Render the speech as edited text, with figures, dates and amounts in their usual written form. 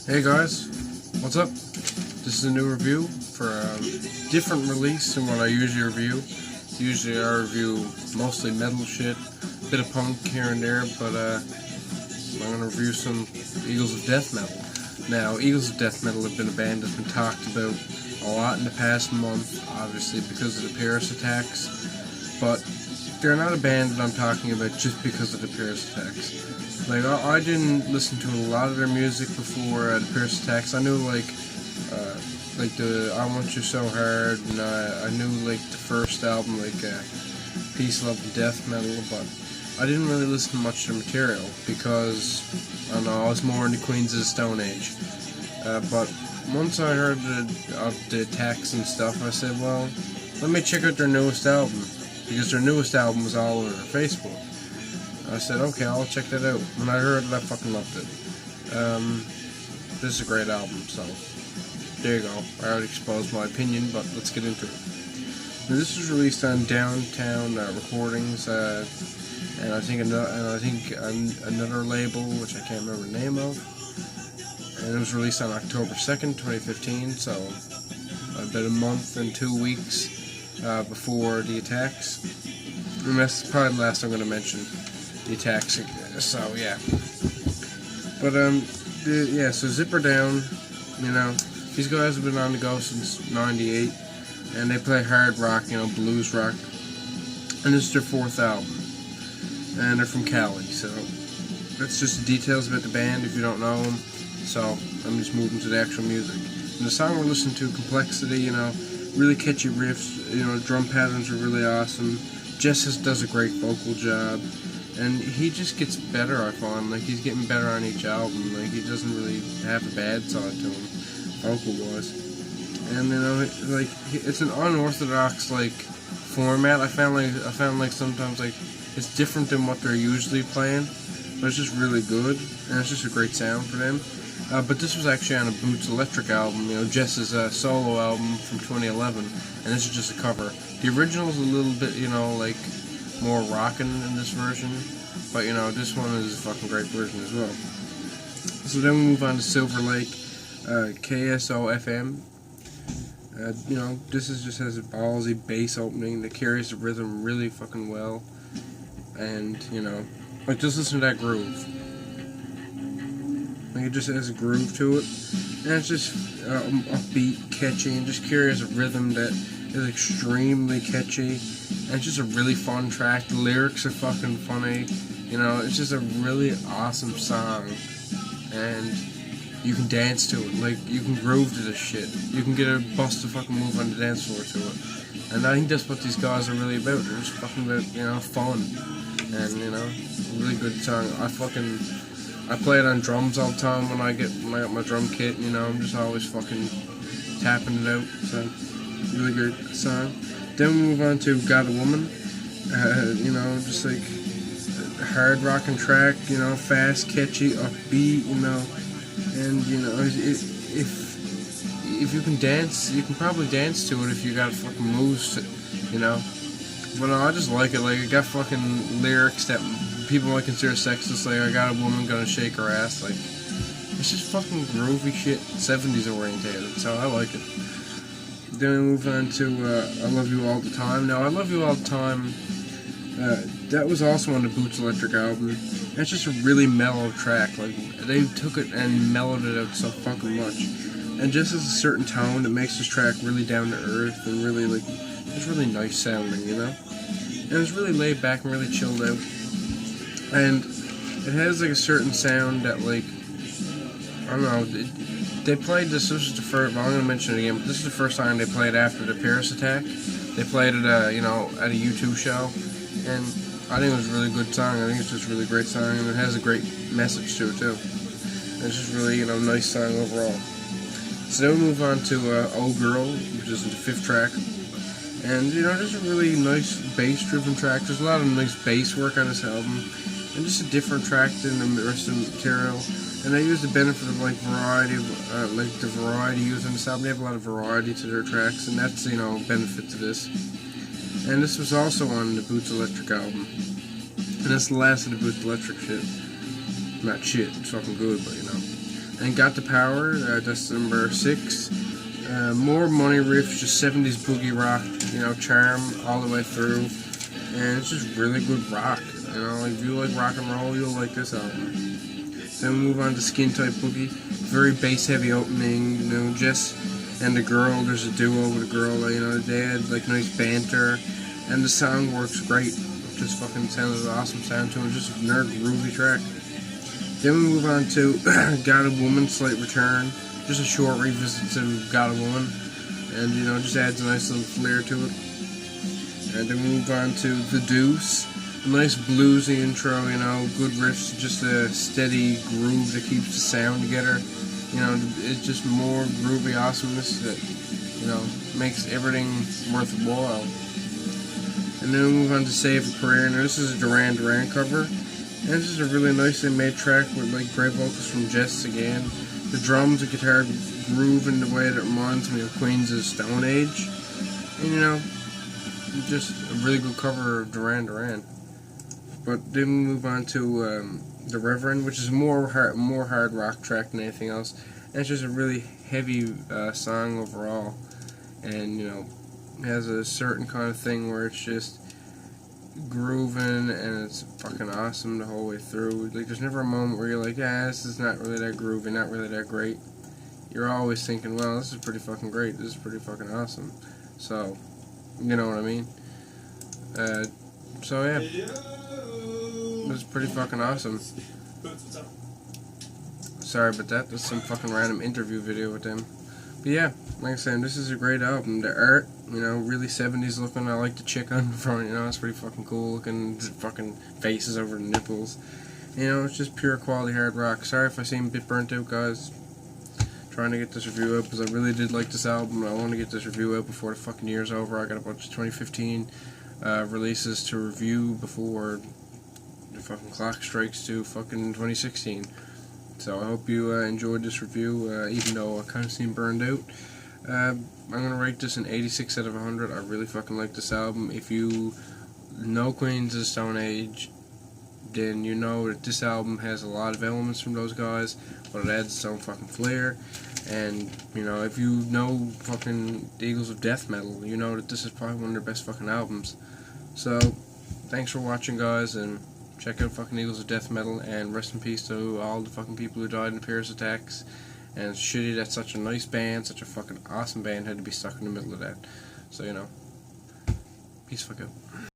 Hey guys, what's up? This is a new review for a different release than what I usually review. Usually I review mostly metal shit, a bit of punk here and there, but I'm going to review some Eagles of Death Metal. Now, Eagles of Death Metal have been a band that's been talked about a lot in the past month, obviously because of the Paris attacks, but they're not a band that I'm talking about just because of the Paris attacks. Like, I didn't listen to a lot of their music before the Paris attacks. I knew, like the I Want You So Hard, and I knew, like, the first album, like, Peace, Love, and Death Metal, but I didn't really listen to much of their material, because, I don't know, I was more into Queens of the Stone Age. But once I heard of the attacks and stuff, I said, well, let me check out their newest album, because their newest album was all over Facebook. I said, okay, I'll check that out. When I heard it, I fucking loved it. This is a great album, so there you go. I already exposed my opinion, but let's get into it. Now, this was released on Downtown Recordings, and I think another label, which I can't remember the name of. And it was released on October 2nd, 2015, so about a month and 2 weeks before the attacks. And that's probably the last I'm going to mention. The attacks, so yeah. But so Zipper Down, you know, these guys have been on the go since '98, and they play hard rock, you know, blues rock, and this is their 4th album, and they're from Cali, so that's just the details about the band if you don't know them. So I'm just moving to the actual music. And the song we're listening to, Complexity, you know, really catchy riffs, you know, drum patterns are really awesome. Jess does a great vocal job. And he just gets better, I find. Like, he's getting better on each album. Like, he doesn't really have a bad side to him, vocal-wise. And, you know, like, it's an unorthodox, like, format. I found like sometimes, like, it's different than what they're usually playing. But it's just really good. And it's just a great sound for them. But this was actually on a Boots Electric album, you know, Jess's solo album from 2011. And this is just a cover. The original's a little bit, you know, like, more rockin' in this version, but you know, this one is a fucking great version as well. So then we move on to Silver Lake, KSO-FM. You know, this just has a ballsy bass opening that carries the rhythm really fucking well, and you know, like, just listen to that groove. Like, it just has a groove to it, and it's just upbeat, catchy, and just carries a rhythm that is extremely catchy. And it's just a really fun track. The lyrics are fucking funny. You know, it's just a really awesome song. And you can dance to it. Like, you can groove to this shit. You can get a bust a fucking move on the dance floor to it. And I think that's what these guys are really about. They're just fucking about, you know, fun. And, you know, really good song. I play it on drums all the time when I got my drum kit. You know, I'm just always fucking tapping it out. So, really good song. Then we move on to Got a Woman, you know, just like a hard rockin' track, you know, fast, catchy, upbeat, you know, and you know, if you can dance, you can probably dance to it if you got fucking moves, you know. But I just like it. Like, it got fucking lyrics that people might consider sexist. Like, I got a woman gonna shake her ass. Like, it's just fucking groovy shit, 70s orientated. So I like it. Then we move on to I Love You All the Time. Now, I Love You All the Time, that was also on the Boots Electric album. That's just a really mellow track. Like, they took it and mellowed it out so fucking much. And just as a certain tone that makes this track really down to earth and really, like, it's really nice sounding, you know? And it's really laid back and really chilled out. And it has, like, a certain sound that, like, I don't know, they played this was the first, well, I'm going to mention it again, but this is the first time they played after the Paris attack. They played it, you know, at a U2 show, and I think it was a really good song. I think it's just a really great song, and it has a great message to it, too. And it's just really, you know, nice song overall. So then we move on to Oh Girl, which is the 5th track, and, you know, just a really nice bass-driven track. There's a lot of nice bass work on this album, and just a different track than the rest of the material. And they use the benefit of, like, variety, like the variety used on this album. They have a lot of variety to their tracks, and that's, you know, benefit to this. And this was also on the Boots Electric album. And that's the last of the Boots Electric shit. Not shit, it's fucking good, but, you know. And Got the Power, that's number 6. More money riffs, just 70s boogie rock, charm all the way through. And it's just really good rock. If you like rock and roll, you'll like this album. Then we move on to Skin Tight Boogie. Very bass heavy opening, Jess and the girl, there's a duo with a girl, they had like nice banter, and the song works great. It just fucking sounds awesome sound to it, just a nerd groovy track. Then we move on to Got a Woman, Slight Return, just a short revisit to Got a Woman, and just adds a nice little flair to it. And then we move on to The Deuce, a nice bluesy intro, good riffs, just a steady groove that keeps the sound together. It's just more groovy awesomeness that, makes everything worth a while. And then we move on to Save a Prayer. Now this is a Duran Duran cover, and this is a really nicely made track with great vocals from Jess again. The drums and guitar groove in the way that reminds me of Queens of Stone Age, and just a really good cover of Duran Duran. But then we move on to The Reverend, which is more hard rock track than anything else. And it's just a really heavy song overall, and has a certain kind of thing where it's just grooving and it's fucking awesome the whole way through. There's never a moment where you're like, this is not really that groovy, not really that great. You're always thinking, well, this is pretty fucking great, this is pretty fucking awesome. So, you know what I mean? So yeah, it's pretty fucking awesome. Sorry about that, that's some fucking random interview video with them. But yeah, like I said, this is a great album. The art, really 70s looking. I like the chick on the front, it's pretty fucking cool looking. Fucking faces over the nipples. It's just pure quality hard rock. Sorry if I seem a bit burnt out, guys. Trying to get this review out because I really did like this album. I want to get this review out before the fucking year's over. I got a bunch of 2015 releases to review before the fucking clock strikes to fucking 2016. So I hope you enjoyed this review, even though I kind of seem burned out. I'm going to rate this an 86 out of 100. I really fucking like this album. If you know Queens of the Stone Age, then you know that this album has a lot of elements from those guys, but it adds its own fucking flair. And, if you know fucking the Eagles of Death Metal, you know that this is probably one of their best fucking albums. So, thanks for watching, guys, and check out fucking Eagles of Death Metal, and rest in peace to all the fucking people who died in the Paris attacks. And it's shitty that such a nice band, such a fucking awesome band had to be stuck in the middle of that. So, peace fuck out.